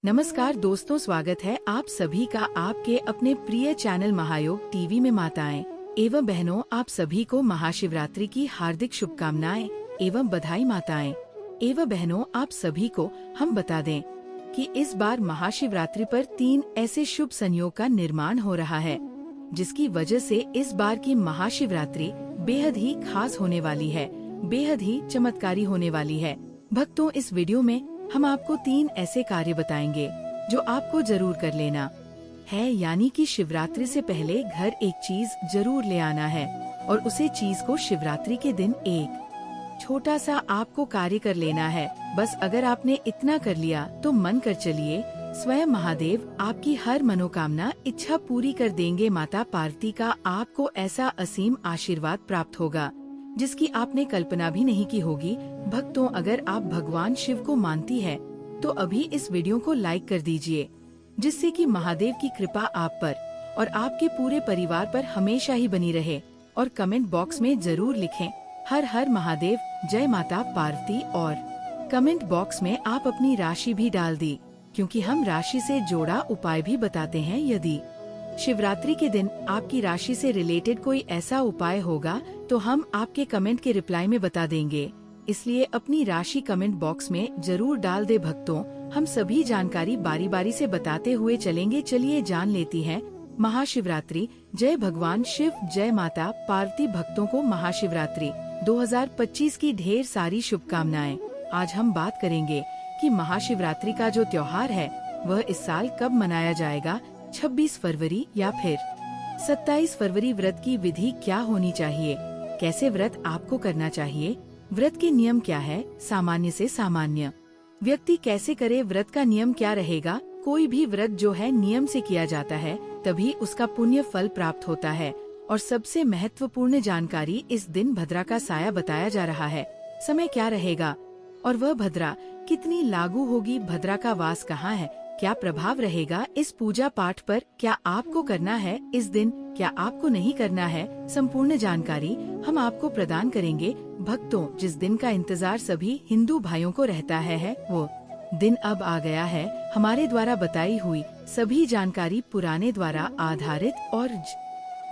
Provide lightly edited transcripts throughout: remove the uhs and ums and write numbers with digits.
नमस्कार दोस्तों, स्वागत है आप सभी का आपके अपने प्रिय चैनल महायोग टीवी में। माताएं एवं बहनों, आप सभी को महाशिवरात्रि की हार्दिक शुभकामनाएं एवं बधाई। माताएं एवं बहनों, आप सभी को हम बता दें कि इस बार महाशिवरात्रि पर 3 ऐसे शुभ संयोग का निर्माण हो रहा है, जिसकी वजह से इस बार की महाशिवरात्रि बेहद ही खास होने वाली है, बेहद ही चमत्कारी होने वाली है। भक्तों, इस वीडियो में हम आपको 3 ऐसे कार्य बताएंगे जो आपको जरूर कर लेना है, यानी कि शिवरात्रि से पहले घर एक चीज जरूर ले आना है और उसे चीज को शिवरात्रि के दिन एक छोटा सा आपको कार्य कर लेना है। बस अगर आपने इतना कर लिया तो मन कर चलिए, स्वयं महादेव आपकी हर मनोकामना इच्छा पूरी कर देंगे। माता पार्वती का आपको ऐसा असीम आशीर्वाद प्राप्त होगा जिसकी आपने कल्पना भी नहीं की होगी। भक्तों, अगर आप भगवान शिव को मानती है तो अभी इस वीडियो को लाइक कर दीजिए, जिससे कि महादेव की कृपा आप पर और आपके पूरे परिवार पर हमेशा ही बनी रहे। और कमेंट बॉक्स में जरूर लिखें हर हर महादेव, जय माता पार्वती। और कमेंट बॉक्स में आप अपनी राशि भी डाल दी, क्योंकि हम राशि से जोड़ा उपाय भी बताते हैं। यदि शिवरात्रि के दिन आपकी राशि से रिलेटेड कोई ऐसा उपाय होगा तो हम आपके कमेंट के रिप्लाई में बता देंगे, इसलिए अपनी राशि कमेंट बॉक्स में जरूर डाल दे। भक्तों, हम सभी जानकारी बारी बारी से बताते हुए चलेंगे। चलिए जान लेती हैं महाशिवरात्रि। जय भगवान शिव, जय माता पार्वती। भक्तों को महाशिवरात्रि 2025 की ढेर सारी शुभकामनाएं। आज हम बात करेंगे कि महाशिवरात्रि का जो त्योहार है वह इस साल कब मनाया जाएगा, 26 फरवरी या फिर 27 फरवरी। व्रत की विधि क्या होनी चाहिए, कैसे व्रत आपको करना चाहिए, व्रत के नियम क्या है, सामान्य से सामान्य व्यक्ति कैसे करे, व्रत का नियम क्या रहेगा। कोई भी व्रत जो है नियम से किया जाता है तभी उसका पुण्य फल प्राप्त होता है। और सबसे महत्वपूर्ण जानकारी, इस दिन भद्रा का साया बताया जा रहा है। समय क्या रहेगा और वह भद्रा कितनी लागू होगी, भद्रा का वास कहाँ है, क्या प्रभाव रहेगा इस पूजा पाठ पर, क्या आपको करना है इस दिन, क्या आपको नहीं करना है, संपूर्ण जानकारी हम आपको प्रदान करेंगे। भक्तों, जिस दिन का इंतजार सभी हिंदू भाइयों को रहता है वो दिन अब आ गया है। हमारे द्वारा बताई हुई सभी जानकारी पुराने द्वारा आधारित और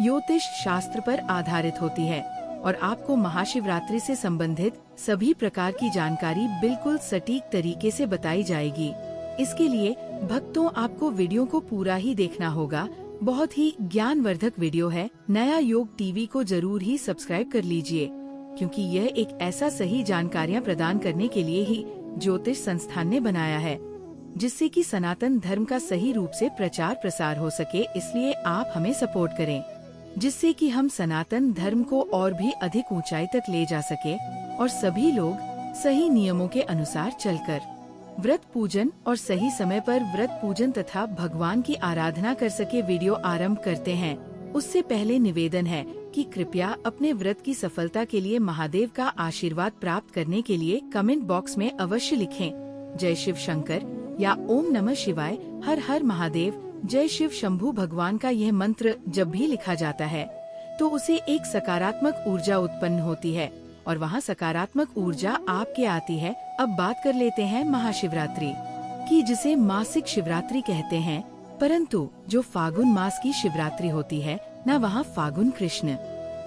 ज्योतिष शास्त्र पर आधारित होती है और आपको महाशिवरात्रि से संबंधित सभी प्रकार की जानकारी बिल्कुल सटीक तरीके से बताई जाएगी। इसके लिए भक्तों, आपको वीडियो को पूरा ही देखना होगा। बहुत ही ज्ञानवर्धक वीडियो है। नया योग टीवी को जरूर ही सब्सक्राइब कर लीजिए, क्योंकि यह एक ऐसा सही जानकारियां प्रदान करने के लिए ही ज्योतिष संस्थान ने बनाया है, जिससे कि सनातन धर्म का सही रूप से प्रचार प्रसार हो सके। इसलिए आप हमें सपोर्ट करें, जिससे कि हम सनातन धर्म को और भी अधिक ऊंचाई तक ले जा सके और सभी लोग सही नियमों के अनुसार चलकर व्रत पूजन और सही समय पर व्रत पूजन तथा भगवान की आराधना कर सके। वीडियो आरंभ करते हैं उससे पहले निवेदन है कि कृपया अपने व्रत की सफलता के लिए महादेव का आशीर्वाद प्राप्त करने के लिए कमेंट बॉक्स में अवश्य लिखें जय शिव शंकर या ओम नमः शिवाय, हर हर महादेव, जय शिव शंभू। भगवान का यह मंत्र जब भी लिखा जाता है तो उसे एक सकारात्मक ऊर्जा उत्पन्न होती है और वहाँ सकारात्मक ऊर्जा आपके आती है। अब बात कर लेते हैं महाशिवरात्रि की, जिसे मासिक शिवरात्रि कहते हैं, परंतु जो फागुन मास की शिवरात्रि होती है न, वहाँ फागुन कृष्ण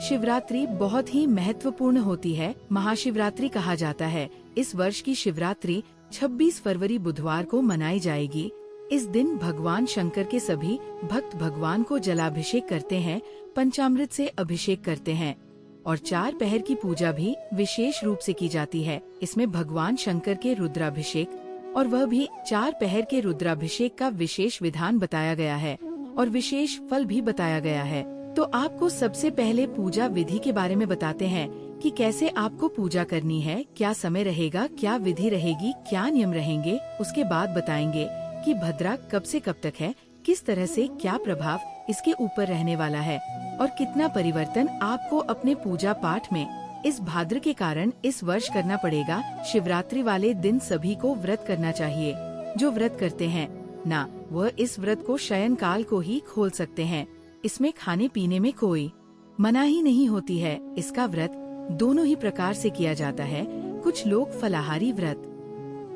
शिवरात्रि बहुत ही महत्वपूर्ण होती है। महाशिवरात्रि कहा जाता है। इस वर्ष की शिवरात्रि 26 फरवरी बुधवार को मनाई जाएगी। इस दिन भगवान शंकर के सभी भक्त भगवान को जलाभिषेक करते हैं, पंचामृत से अभिषेक करते हैं और 4 पहर की पूजा भी विशेष रूप से की जाती है। इसमें भगवान शंकर के रुद्राभिषेक और वह भी 4 पहर के रुद्राभिषेक का विशेष विधान बताया गया है और विशेष फल भी बताया गया है। तो आपको सबसे पहले पूजा विधि के बारे में बताते हैं कि कैसे आपको पूजा करनी है, क्या समय रहेगा, क्या विधि रहेगी, क्या नियम रहेंगे। उसके बाद बताएंगे कि भद्रा कब से कब तक है, किस तरह से क्या प्रभाव इसके ऊपर रहने वाला है और कितना परिवर्तन आपको अपने पूजा पाठ में इस भाद्र के कारण इस वर्ष करना पड़ेगा। शिवरात्रि वाले दिन सभी को व्रत करना चाहिए। जो व्रत करते हैं ना, वह इस व्रत को शयन काल को ही खोल सकते हैं। इसमें खाने पीने में कोई मनाही नहीं होती है। इसका व्रत दोनों ही प्रकार से किया जाता है। कुछ लोग फलाहारी व्रत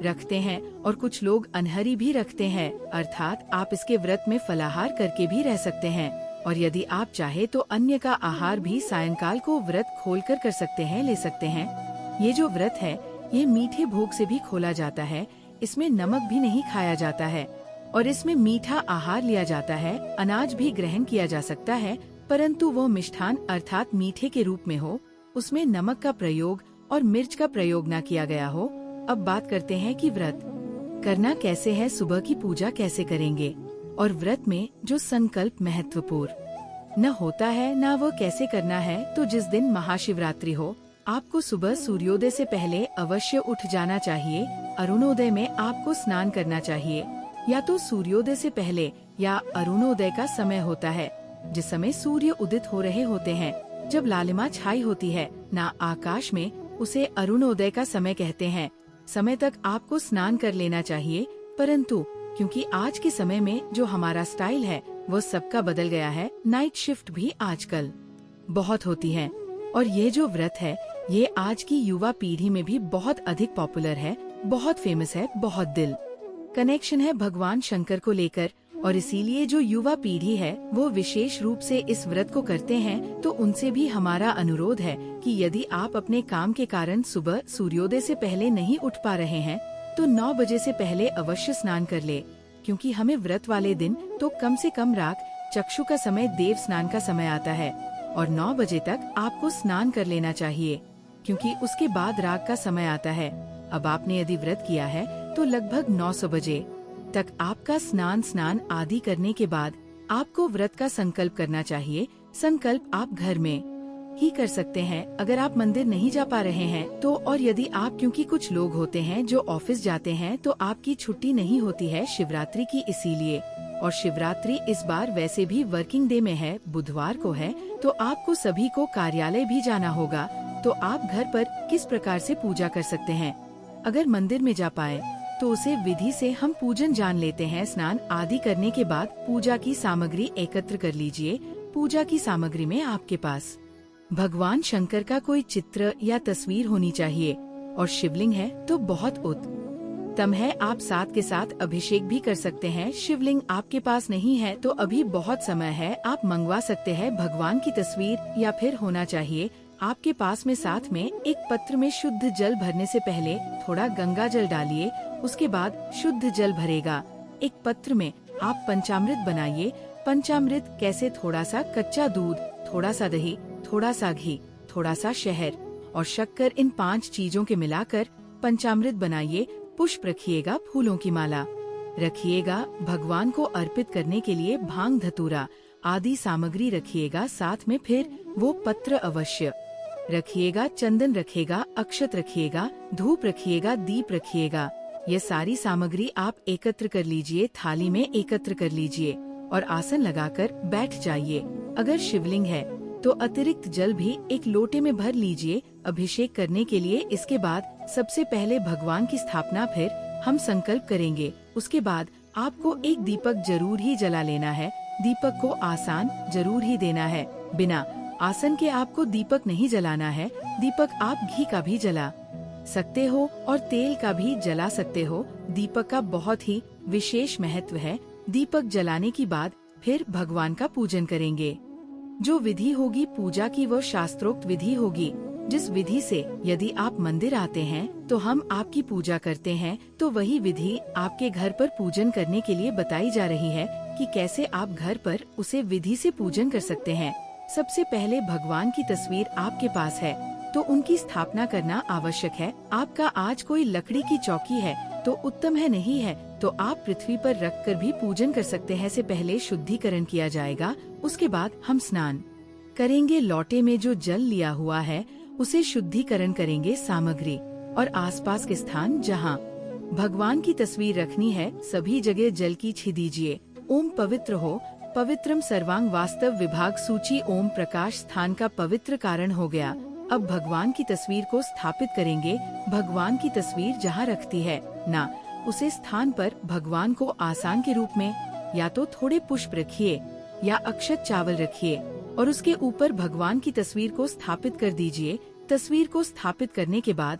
रखते हैं और कुछ लोग अनहरी भी रखते हैं, अर्थात आप इसके व्रत में फलाहार करके भी रह सकते हैं। और यदि आप चाहे तो अन्य का आहार भी सायंकाल को व्रत खोलकर कर सकते हैं, ले सकते हैं। ये जो व्रत है ये मीठे भोग से भी खोला जाता है। इसमें नमक भी नहीं खाया जाता है और इसमें मीठा आहार लिया जाता है। अनाज भी ग्रहण किया जा सकता है, परंतु वो मिष्ठान अर्थात मीठे के रूप में हो, उसमें नमक का प्रयोग और मिर्च का प्रयोग न किया गया हो। अब बात करते हैं कि व्रत करना कैसे है, सुबह की पूजा कैसे करेंगे और व्रत में जो संकल्प महत्वपूर्ण न होता है न वो कैसे करना है। तो जिस दिन महाशिवरात्रि हो आपको सुबह सूर्योदय से पहले अवश्य उठ जाना चाहिए। अरुणोदय में आपको स्नान करना चाहिए, या तो सूर्योदय से पहले या अरुणोदय का समय होता है जिस समय सूर्य उदित हो रहे होते हैं, जब लालिमा छाई होती है ना आकाश में, उसे अरुणोदय का समय कहते हैं। समय तक आपको स्नान कर लेना चाहिए, परंतु क्योंकि आज के समय में जो हमारा स्टाइल है वो सबका बदल गया है, नाइट शिफ्ट भी आजकल बहुत होती है और ये जो व्रत है ये आज की युवा पीढ़ी में भी बहुत अधिक पॉपुलर है, बहुत फेमस है, बहुत दिल कनेक्शन है भगवान शंकर को लेकर। और इसीलिए जो युवा पीढ़ी है वो विशेष रूप से इस व्रत को करते हैं। तो उनसे भी हमारा अनुरोध है कि यदि आप अपने काम के कारण सुबह सूर्योदय से पहले नहीं उठ पा रहे हैं तो 9 बजे से पहले अवश्य स्नान कर ले, क्योंकि हमें व्रत वाले दिन तो कम से कम राग चक्षु का समय देव स्नान का समय आता है और 9 बजे तक आपको स्नान कर लेना चाहिए, क्योंकि उसके बाद राग का समय आता है। अब आपने यदि व्रत किया है तो लगभग 900 बजे तक आपका स्नान आदि करने के बाद आपको व्रत का संकल्प करना चाहिए। संकल्प आप घर में ही कर सकते हैं अगर आप मंदिर नहीं जा पा रहे हैं तो। और यदि आप, क्योंकि कुछ लोग होते हैं जो ऑफिस जाते हैं तो आपकी छुट्टी नहीं होती है शिवरात्रि की, इसीलिए। और शिवरात्रि इस बार वैसे भी वर्किंग डे में है, बुधवार को है, तो आपको सभी को कार्यालय भी जाना होगा। तो आप घर पर किस प्रकार से पूजा कर सकते हैं? अगर मंदिर में जा पाए तो उसे विधि से हम पूजन जान लेते हैं। स्नान आदि करने के बाद पूजा की सामग्री एकत्र कर लीजिए। पूजा की सामग्री में आपके पास भगवान शंकर का कोई चित्र या तस्वीर होनी चाहिए और शिवलिंग है तो बहुत उत्तम है। आप साथ के साथ अभिषेक भी कर सकते हैं। शिवलिंग आपके पास नहीं है तो अभी बहुत समय है, आप मंगवा सकते हैं। भगवान की तस्वीर या फिर होना चाहिए आपके पास में। साथ में एक पत्र में शुद्ध जल भरने से पहले थोड़ा गंगा जल डालिए, उसके बाद शुद्ध जल भरेगा। एक पत्र में आप पंचामृत बनाइए। पंचामृत कैसे? थोड़ा सा कच्चा दूध, थोड़ा सा दही, थोड़ा सा घी, थोड़ा सा शहद और शक्कर, इन 5 चीजों के मिलाकर पंचामृत बनाइए। पुष्प रखिएगा, फूलों की माला रखिएगा। भगवान को अर्पित करने के लिए भांग धतूरा आदि सामग्री रखिएगा। साथ में फिर वो पत्र अवश्य रखिएगा, चंदन रखिएगा, अक्षत रखिएगा, धूप रखिएगा, दीप रखिएगा। ये सारी सामग्री आप एकत्र कर लीजिए, थाली में एकत्र कर लीजिए और आसन लगाकर बैठ जाइए। अगर शिवलिंग है तो अतिरिक्त जल भी एक लोटे में भर लीजिए अभिषेक करने के लिए। इसके बाद सबसे पहले भगवान की स्थापना, फिर हम संकल्प करेंगे। उसके बाद आपको एक दीपक जरूर ही जला लेना है। दीपक को आसान जरूर ही देना है। बिना आसन के आपको दीपक नहीं जलाना है। दीपक आप घी का भी जला सकते हो और तेल का भी जला सकते हो। दीपक का बहुत ही विशेष महत्व है। दीपक जलाने की बाद फिर भगवान का पूजन करेंगे। जो विधि होगी पूजा की वो शास्त्रोक्त विधि होगी, जिस विधि से यदि आप मंदिर आते हैं तो हम आपकी पूजा करते हैं, तो वही विधि आपके घर पर पूजन करने के लिए बताई जा रही है कि कैसे आप घर पर उसे विधि से पूजन कर सकते हैं। सबसे पहले भगवान की तस्वीर आपके पास है तो उनकी स्थापना करना आवश्यक है। आपका आज कोई लकड़ी की चौकी है तो उत्तम है, नहीं है तो आप पृथ्वी पर रखकर भी पूजन कर सकते हैं। से पहले शुद्धिकरण किया जाएगा, उसके बाद हम स्नान करेंगे। लोटे में जो जल लिया हुआ है उसे शुद्धिकरण करेंगे। सामग्री और आसपास के स्थान जहाँ भगवान की तस्वीर रखनी है सभी जगह जल की छी दीजिए। ओम पवित्र हो, पवित्रम सर्वांग वास्तव विभाग सूची। ओम प्रकाश स्थान का पवित्र कारण हो गया। अब भगवान की तस्वीर को स्थापित करेंगे। भगवान की तस्वीर जहाँ रखती है ना, उसे स्थान पर भगवान को आसन के रूप में या तो थोड़े पुष्प रखिए या अक्षत चावल रखिए और उसके ऊपर भगवान की तस्वीर को स्थापित कर दीजिए। तस्वीर को स्थापित करने के बाद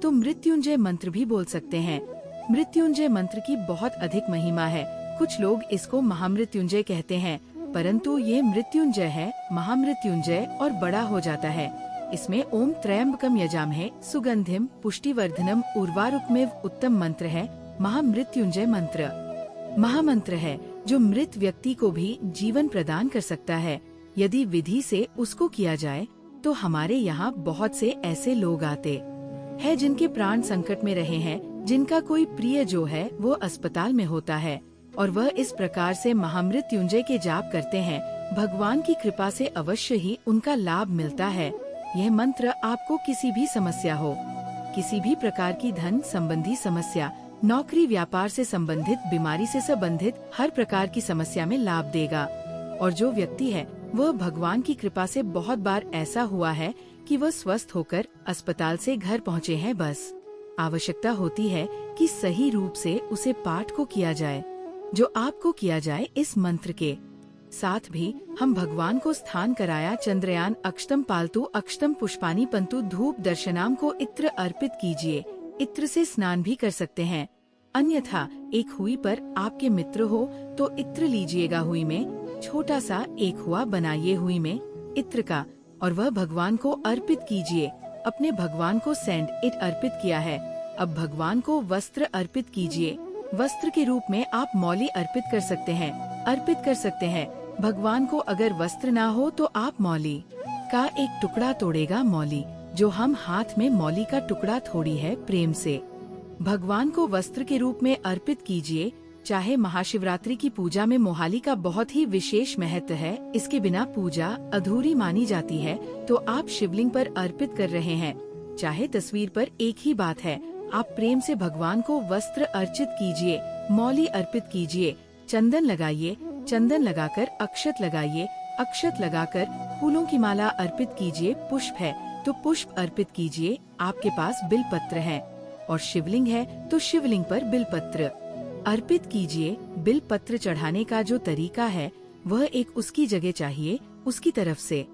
तो मृत्युंजय मंत्र भी बोल सकते हैं। मृत्युंजय मंत्र की बहुत अधिक महिमा है। कुछ लोग इसको महामृत्युंजय कहते हैं, परंतु ये मृत्युंजय है, महामृत्युंजय और बड़ा हो जाता है। इसमें ओम त्रयंबकम यजामहे सुगंधिम पुष्टिवर्धनम उर्वारुकमेव उत्तम मंत्र है। महामृत्युंजय मंत्र महामंत्र है जो मृत व्यक्ति को भी जीवन प्रदान कर सकता है, यदि विधि से उसको किया जाए। तो हमारे यहाँ बहुत से ऐसे लोग आते हैं जिनके प्राण संकट में रहे हैं, जिनका कोई प्रिय जो है वो अस्पताल में होता है, और वह इस प्रकार से महामृत्युंजय के जाप करते हैं। भगवान की कृपा से अवश्य ही उनका लाभ मिलता है। यह मंत्र आपको किसी भी समस्या हो, किसी भी प्रकार की धन संबंधी समस्या, नौकरी व्यापार से संबंधित, बीमारी से संबंधित हर प्रकार की समस्या में लाभ देगा। और जो व्यक्ति है वह भगवान की कृपा से बहुत बार ऐसा हुआ है कि वह स्वस्थ होकर अस्पताल से घर पहुँचे हैं। बस आवश्यकता होती है कि सही रूप से उसे पाठ को किया जाए, जो आपको किया जाए इस मंत्र के साथ भी। हम भगवान को स्थान कराया चंद्रयान अक्षतम पालतु अक्षतम पुष्पानी पंतु धूप दर्शनाम को इत्र अर्पित कीजिए। इत्र से स्नान भी कर सकते हैं। अन्यथा एक हुई पर आपके मित्र हो तो इत्र लीजिएगा। हुई में छोटा सा एक हुआ बनाइए हुई में इत्र का, और वह भगवान को अर्पित कीजिए। अपने भगवान को सेंड इट अर्पित किया है। अब भगवान को वस्त्र अर्पित कीजिए। वस्त्र के रूप में आप मौली अर्पित कर सकते हैं, अर्पित कर सकते हैं भगवान को। अगर वस्त्र ना हो तो आप मौली का एक टुकड़ा तोड़ेगा। मौली जो हम हाथ में मौली का टुकड़ा थोड़ी है, प्रेम से भगवान को वस्त्र के रूप में अर्पित कीजिए। चाहे महाशिवरात्रि की पूजा में मोहाली का बहुत ही विशेष महत्व है, इसके बिना पूजा अधूरी मानी जाती है। तो आप शिवलिंग पर अर्पित कर रहे हैं, चाहे तस्वीर पर, एक ही बात है। आप प्रेम से भगवान को वस्त्र अर्चित कीजिए, मौली अर्पित कीजिए, चंदन लगाइए, चंदन लगाकर अक्षत लगाइए, अक्षत लगाकर फूलों की माला अर्पित कीजिए। पुष्प है तो पुष्प अर्पित कीजिए। आपके पास बिल पत्र है और शिवलिंग है तो शिवलिंग पर बिल पत्र अर्पित कीजिए। बिल पत्र चढ़ाने का जो तरीका है वह एक उसकी जगह चाहिए, उसकी तरफ से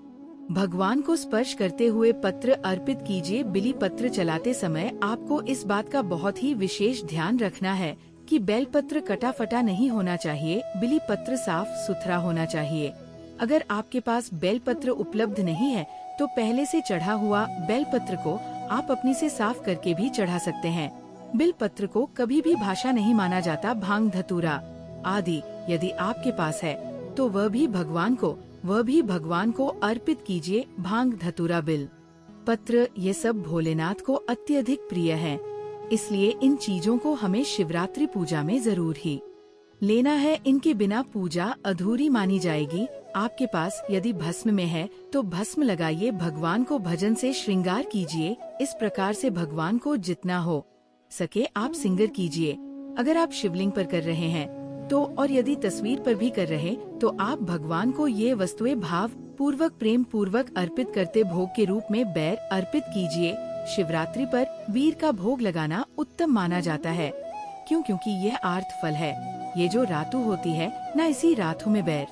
भगवान को स्पर्श करते हुए पत्र अर्पित कीजिए। बिली पत्र चलाते समय आपको इस बात का बहुत ही विशेष ध्यान रखना है कि बेल पत्र कटा फटा नहीं होना चाहिए, बिली पत्र साफ सुथरा होना चाहिए। अगर आपके पास बेल पत्र उपलब्ध नहीं है तो पहले से चढ़ा हुआ बेल पत्र को आप अपनी से साफ करके भी चढ़ा सकते हैं। बिल पत्र को कभी भी भाषा नहीं माना जाता। भांग धतूरा आदि यदि आपके पास है तो वह भी भगवान को अर्पित कीजिए। भांग धतूरा बिल पत्र ये सब भोलेनाथ को अत्यधिक प्रिय है, इसलिए इन चीजों को हमें शिवरात्रि पूजा में जरूर ही लेना है। इनके बिना पूजा अधूरी मानी जाएगी। आपके पास यदि भस्म में है तो भस्म लगाइए। भगवान को भजन से श्रृंगार कीजिए। इस प्रकार से भगवान को जितना हो सके आप सिंगर कीजिए। अगर आप शिवलिंग पर कर रहे हैं तो, और यदि तस्वीर पर भी कर रहे तो आप भगवान को ये वस्तुएं भाव पूर्वक प्रेम पूर्वक अर्पित करते भोग के रूप में बैर अर्पित कीजिए। शिवरात्रि पर वीर का भोग लगाना उत्तम माना जाता है, क्योंकि यह आर्थ फल है। ये जो रातु होती है न, इसी रातु में बैर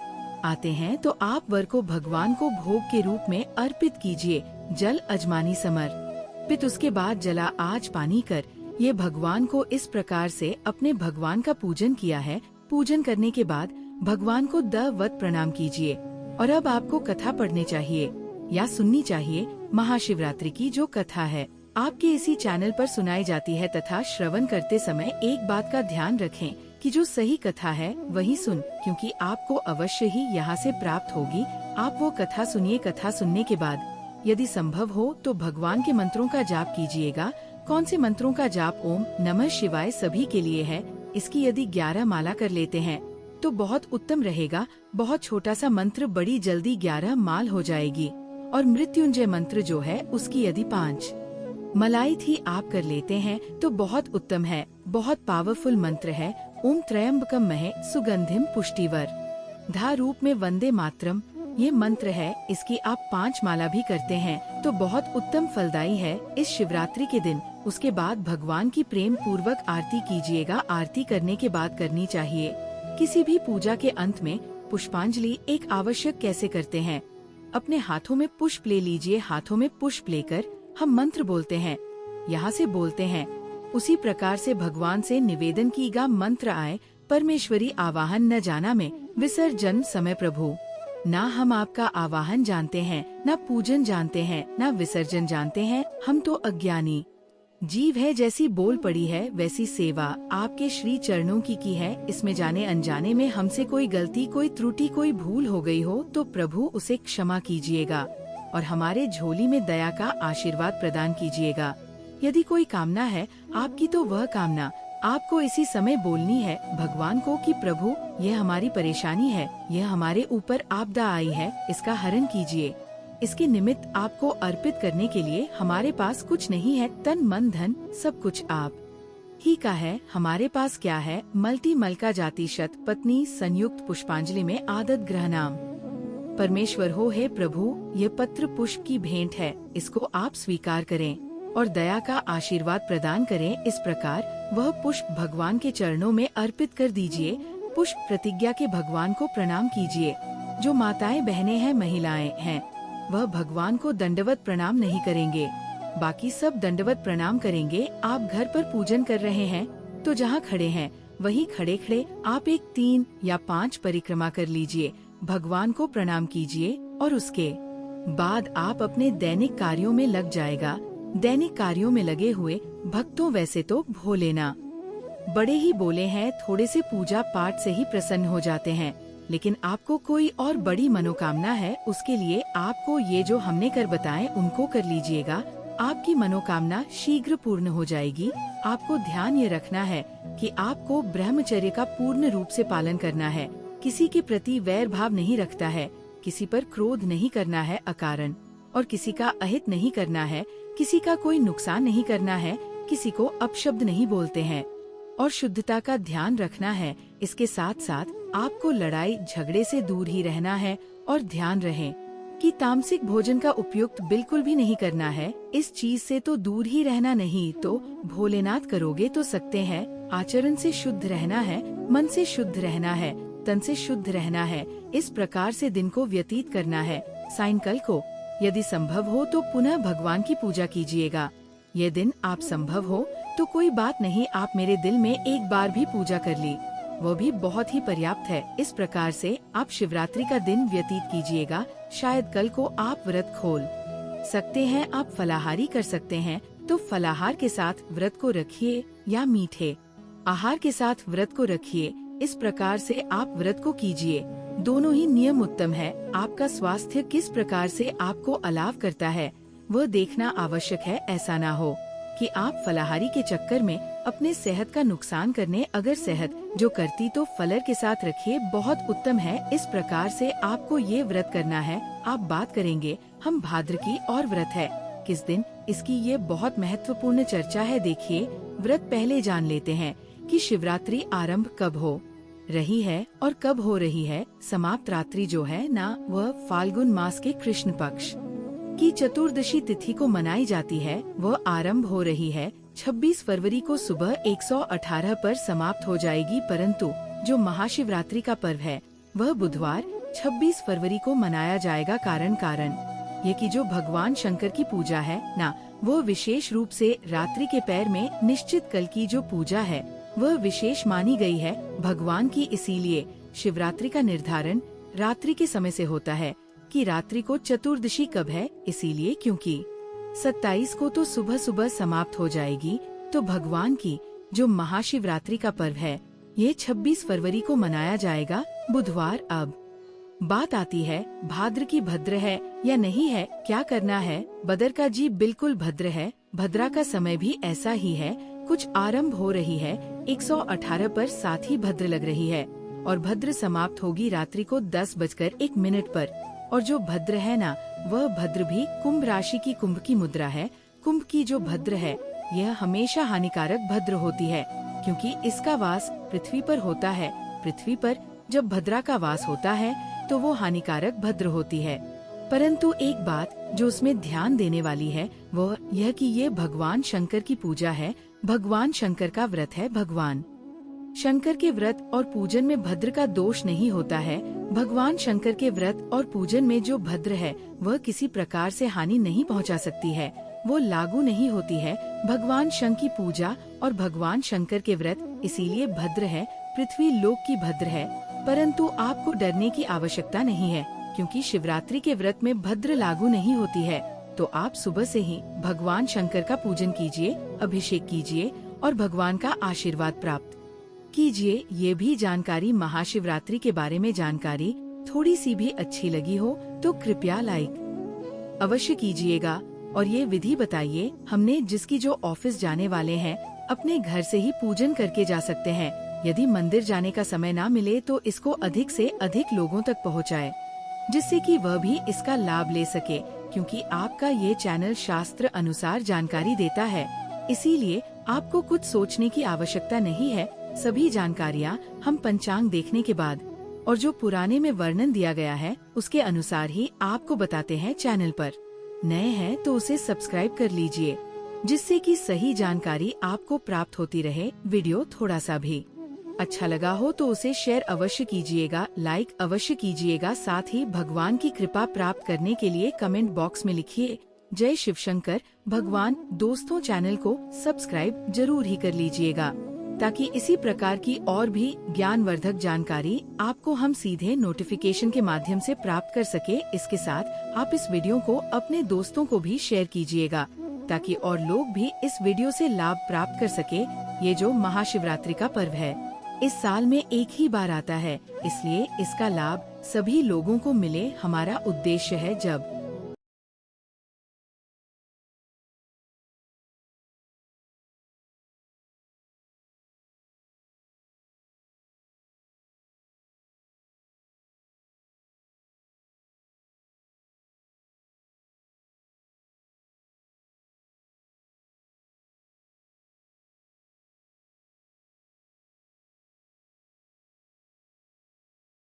आते हैं, तो आप वर को भगवान को भोग के रूप में अर्पित कीजिए। जल अजमानी समर्पित, उसके बाद जला आज पानी कर। ये भगवान को इस प्रकार से अपने भगवान का पूजन किया है। पूजन करने के बाद भगवान को दंडवत प्रणाम कीजिए। और अब आपको कथा पढ़नी चाहिए या सुननी चाहिए। महाशिवरात्रि की जो कथा है आपके इसी चैनल पर सुनाई जाती है, तथा श्रवण करते समय एक बात का ध्यान रखें कि जो सही कथा है वही सुन, क्योंकि आपको अवश्य ही यहाँ से प्राप्त होगी। आप वो कथा सुनिए। कथा सुनने के बाद यदि संभव हो तो भगवान के मंत्रों का जाप कीजिएगा। कौन से मंत्रों का जाप? ओम नमः शिवाय सभी के लिए है। इसकी यदि 11 माला कर लेते हैं तो बहुत उत्तम रहेगा। बहुत छोटा सा मंत्र बड़ी जल्दी 11 माल हो जाएगी। और मृत्युंजय मंत्र जो है उसकी यदि 5 मलाई थी आप कर लेते हैं तो बहुत उत्तम है। बहुत पावरफुल मंत्र है। ओम त्रयंबकम महे सुगंधिम पुष्टिवर धा रूप में वंदे मातरम ये मंत्र है। इसकी आप 5 माला भी करते हैं तो बहुत उत्तम फलदायी है इस शिवरात्रि के दिन। उसके बाद भगवान की प्रेम पूर्वक आरती कीजिएगा। आरती करने के बाद करनी चाहिए। किसी भी पूजा के अंत में पुष्पांजलि एक आवश्यक कैसे करते हैं? अपने हाथों में पुष्प ले लीजिए। हाथों में पुष्प लेकर हम मंत्र बोलते हैं। यहाँ से बोलते हैं। उसी प्रकार से भगवान से निवेदन कीगा मंत्र आए, परमेश्वरी आवाहन न जाना में विसर्जन समय प्रभु। ना हम आपका आवाहन जानते हैं, ना पूजन जानते हैं, ना विसर्जन जानते हैं, हम तो अज्ञानी जीव है। जैसी बोल पड़ी है वैसी सेवा आपके श्री चरणों की है। इसमें जाने अनजाने में हमसे कोई गलती, कोई त्रुटि, कोई भूल हो गई हो तो प्रभु उसे क्षमा कीजिएगा और हमारे झोली में दया का आशीर्वाद प्रदान कीजिएगा। यदि कोई कामना है आपकी तो वह कामना आपको इसी समय बोलनी है भगवान को कि प्रभु यह हमारी परेशानी है, यह हमारे ऊपर आपदा आई है, इसका हरण कीजिए। इसके निमित्त आपको अर्पित करने के लिए हमारे पास कुछ नहीं है, तन मन धन सब कुछ आप ही का है। हमारे पास क्या है? मल्टी मलका जाति शत पत्नी संयुक्त पुष्पांजलि में आदत ग्रह नाम। परमेश्वर हो हे प्रभु, ये पत्र पुष्प की भेंट है, इसको आप स्वीकार करें और दया का आशीर्वाद प्रदान करें। इस प्रकार वह पुष्प भगवान के चरणों में अर्पित कर दीजिए। पुष्प प्रतिज्ञा के भगवान को प्रणाम कीजिए। जो माताएं बहनें हैं, महिलाएं हैं, वह भगवान को दंडवत प्रणाम नहीं करेंगे, बाकी सब दंडवत प्रणाम करेंगे। आप घर पर पूजन कर रहे हैं तो जहाँ खड़े हैं वहीं खड़े खड़े आप एक 3 या 5 परिक्रमा कर लीजिए, भगवान को प्रणाम कीजिए और उसके बाद आप अपने दैनिक कार्यों में लग जाएगा। दैनिक कार्यों में लगे हुए भक्तों वैसे तो भोलेना बड़े ही बोले हैं, थोड़े से पूजा पाठ से ही प्रसन्न हो जाते हैं, लेकिन आपको कोई और बड़ी मनोकामना है, उसके लिए आपको ये जो हमने कर बताए उनको कर लीजिएगा। आपकी मनोकामना शीघ्र पूर्ण हो जाएगी। आपको ध्यान ये रखना है कि आपको ब्रह्मचर्य का पूर्ण रूप से पालन करना है, किसी के प्रति वैर भाव नहीं रखता है, किसी पर क्रोध नहीं करना है अकारण, और किसी का अहित नहीं करना है, किसी का कोई नुकसान नहीं करना है, किसी को अपशब्द नहीं बोलते हैं और शुद्धता का ध्यान रखना है। इसके साथ साथ आपको लड़ाई झगड़े से दूर ही रहना है और ध्यान रहे कि तामसिक भोजन का उपयुक्त बिल्कुल भी नहीं करना है। इस चीज से तो दूर ही रहना, नहीं तो भोलेनाथ करोगे तो सकते हैं। आचरण से शुद्ध रहना है, मन से शुद्ध रहना है, तन से शुद्ध रहना है। इस प्रकार से दिन को व्यतीत करना है। सायंकाल को यदि संभव हो तो पुनः भगवान की पूजा कीजिएगा। ये दिन आप संभव हो तो कोई बात नहीं, आप मेरे दिल में एक बार भी पूजा कर ली, वो भी बहुत ही पर्याप्त है। इस प्रकार से आप शिवरात्रि का दिन व्यतीत कीजिएगा। शायद कल को आप व्रत खोल सकते हैं, आप फलाहारी कर सकते हैं तो फलाहार के साथ व्रत को रखिए या मीठे आहार के साथ व्रत को रखिए। इस प्रकार से आप व्रत को कीजिए। दोनों ही नियम उत्तम है। आपका स्वास्थ्य किस प्रकार से आपको अलाव करता है वह देखना आवश्यक है। ऐसा ना हो कि आप फलाहारी के चक्कर में अपने सेहत का नुकसान करने, अगर सेहत जो करती तो फलर के साथ रखिए, बहुत उत्तम है। इस प्रकार से आपको ये व्रत करना है। आप बात करेंगे हम भाद्र की और व्रत है किस दिन, इसकी ये बहुत महत्वपूर्ण चर्चा है। देखिए, व्रत पहले जान लेते हैं कि शिवरात्रि आरंभ कब हो रही है और कब हो रही है। समाप्त रात्रि जो है ना, वह फाल्गुन मास के कृष्ण पक्ष की चतुर्दशी तिथि को मनाई जाती है। वह आरंभ हो रही है 26 फरवरी को सुबह 118 पर समाप्त हो जाएगी, परंतु जो महाशिवरात्रि का पर्व है वह बुधवार 26 फरवरी को मनाया जाएगा। कारण ये कि जो भगवान शंकर की पूजा है ना, वो विशेष रूप से रात्रि के पैर में निश्चित कल की जो पूजा है वह विशेष मानी गई है भगवान की। इसीलिए शिवरात्रि का निर्धारण रात्रि के समय से होता है कि रात्रि को चतुर्दशी कब है। इसीलिए क्योंकि 27 को तो सुबह सुबह समाप्त हो जाएगी, तो भगवान की जो महाशिवरात्रि का पर्व है ये 26 फरवरी को मनाया जाएगा, बुधवार। अब बात आती है भाद्र की भद्र है या नहीं है, क्या करना है। बदर का जी बिल्कुल भद्र है, भद्रा का समय भी ऐसा ही है। कुछ आरंभ हो रही है 118 पर, साथ ही भद्र लग रही है और भद्र समाप्त होगी रात्रि को 10:01 पर। और जो भद्र है ना, वह भद्र भी कुंभ राशि की कुंभ की मुद्रा है। कुंभ की जो भद्र है यह हमेशा हानिकारक भद्र होती है, क्योंकि इसका वास पृथ्वी पर होता है। पृथ्वी पर जब भद्रा का वास होता है तो वो हानिकारक भद्र होती है। परंतु एक बात जो उसमें ध्यान देने वाली है वह यह कि ये भगवान शंकर की पूजा है, भगवान शंकर का व्रत है। भगवान शंकर के व्रत और पूजन में भद्र का दोष नहीं होता है। भगवान शंकर के व्रत और पूजन में जो भद्र है वह किसी प्रकार से हानि नहीं पहुंचा सकती है। वो लागू नहीं होती है। भगवान शंकर की पूजा और भगवान शंकर के व्रत इसीलिए भद्र है, पृथ्वी लोक की भद्र है। परंतु आपको डरने की आवश्यकता नहीं है, क्योंकि शिवरात्रि के व्रत में भद्र लागू नहीं होती है। तो आप सुबह से ही भगवान शंकर का पूजन कीजिए, अभिषेक कीजिए और भगवान का आशीर्वाद प्राप्त कीजिए। ये भी जानकारी महाशिवरात्रि के बारे में जानकारी थोड़ी सी भी अच्छी लगी हो तो कृपया लाइक अवश्य कीजिएगा और ये विधि बताइए। हमने जिसकी जो ऑफिस जाने वाले हैं अपने घर से ही पूजन करके जा सकते हैं। यदि मंदिर जाने का समय ना मिले तो इसको अधिक से अधिक लोगों तक पहुंचाएं, जिससे कि वह भी इसका लाभ ले सके, क्योंकि आपका ये चैनल शास्त्र अनुसार जानकारी देता है। इसीलिए आपको कुछ सोचने की आवश्यकता नहीं है। सभी जानकारियाँ हम पंचांग देखने के बाद और जो पुराने में वर्णन दिया गया है उसके अनुसार ही आपको बताते हैं। चैनल पर नए हैं तो उसे सब्सक्राइब कर लीजिए, जिससे कि सही जानकारी आपको प्राप्त होती रहे। वीडियो थोड़ा सा भी अच्छा लगा हो तो उसे शेयर अवश्य कीजिएगा, लाइक अवश्य कीजिएगा। साथ ही भगवान की कृपा प्राप्त करने के लिए कमेंट बॉक्स में लिखिए जय शिव शंकर भगवान। दोस्तों, चैनल को सब्सक्राइब जरूर ही कर लीजिएगा, ताकि इसी प्रकार की और भी ज्ञानवर्धक जानकारी आपको हम सीधे नोटिफिकेशन के माध्यम से प्राप्त कर सके। इसके साथ आप इस वीडियो को अपने दोस्तों को भी शेयर कीजिएगा, ताकि और लोग भी इस वीडियो से लाभ प्राप्त कर सके। ये जो महाशिवरात्रि का पर्व है इस साल में एक ही बार आता है, इसलिए इसका लाभ सभी लोगों को मिले। हमारा उद्देश्य है जब